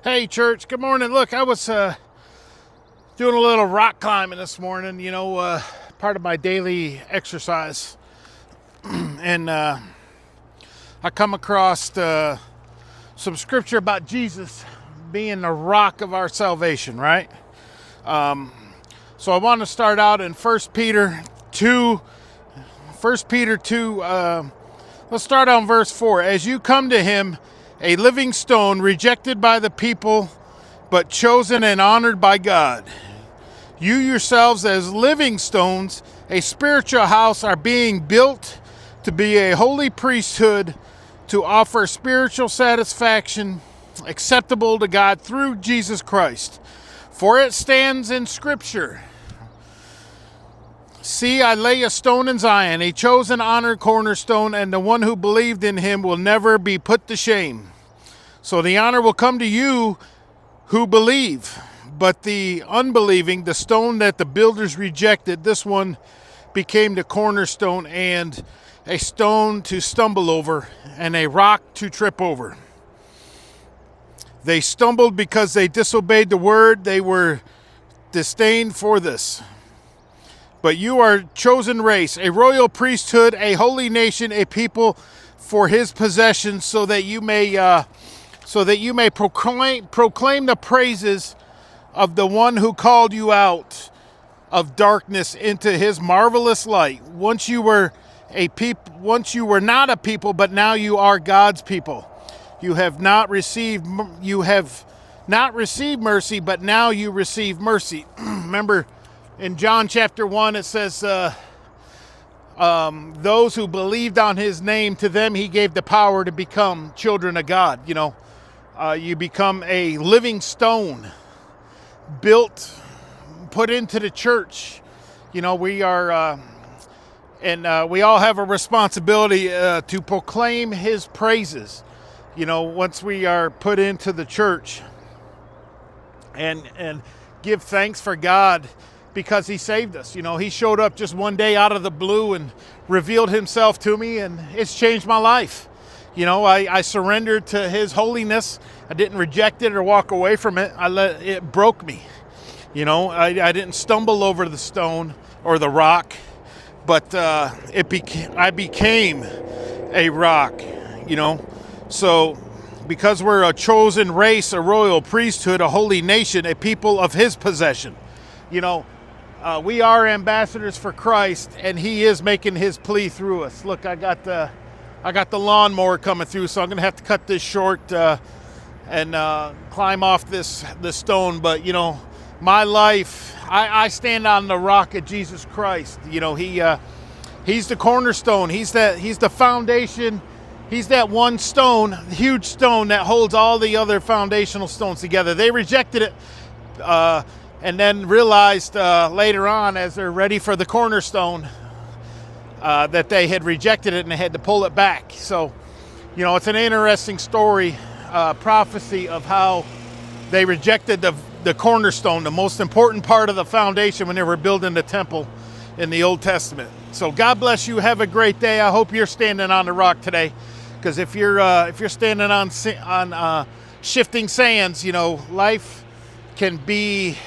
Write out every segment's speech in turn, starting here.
Hey, church. Good morning. Look, I was doing a little rock climbing this morning, part of my daily exercise. And I come across some scripture about Jesus being the rock of our salvation, right? So I want to start out in 1 Peter 2. 1 Peter 2, let's start on verse 4. As you come to him, a living stone rejected by the people, but chosen and honored by God. You yourselves as living stones, a spiritual house, are being built to be a holy priesthood, to offer spiritual satisfaction acceptable to God through Jesus Christ. For it stands in Scripture, see, I lay a stone in Zion, a chosen, honored cornerstone, and the one who believed in him will never be put to shame. So the honor will come to you who believe. But the unbelieving, the stone that the builders rejected, this one became the cornerstone and a stone to stumble over and a rock to trip over. They stumbled because they disobeyed the word. They were disdained for this. But you are a chosen race, a royal priesthood, a holy nation, a people for his possession, so that you may proclaim the praises of the one who called you out of darkness into his marvelous light. Once you were not a people, but now you are God's people. You have not received mercy, but now you receive mercy. Remember, in John chapter 1, it says, those who believed on his name, to them he gave the power to become children of God. You become a living stone, put into the church. We are, we all have a responsibility to proclaim his praises. Once we are put into the church, and give thanks for God because he saved us. He showed up just one day out of the blue and revealed himself to me, and it's changed my life. I surrendered to his holiness. I didn't reject it or walk away from it. It broke me. I didn't stumble over the stone or the rock, but I became a rock. So because we're a chosen race, a royal priesthood, a holy nation, a people of his possession. We are ambassadors for Christ, and he is making his plea through us. Look, I got the lawnmower coming through, so I'm going to have to cut this short and climb off this stone. But, my life, I stand on the rock of Jesus Christ. He's the cornerstone. He's the foundation. He's that one stone, huge stone that holds all the other foundational stones together. They rejected it and then realized later on, as they're ready for the cornerstone, that they had rejected it and they had to pull it back. So, it's an interesting story, prophecy of how they rejected the cornerstone, the most important part of the foundation when they were building the temple in the Old Testament. So God bless you. Have a great day. I hope you're standing on the rock today, because if you're standing on shifting sands, life can be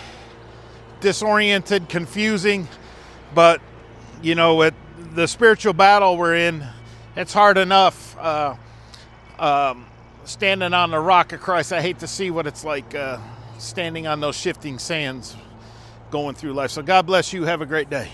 disoriented, confusing, but the spiritual battle we're in, it's hard enough standing on the rock of Christ. I hate to see what it's like standing on those shifting sands going through life. So God bless you. Have a great day.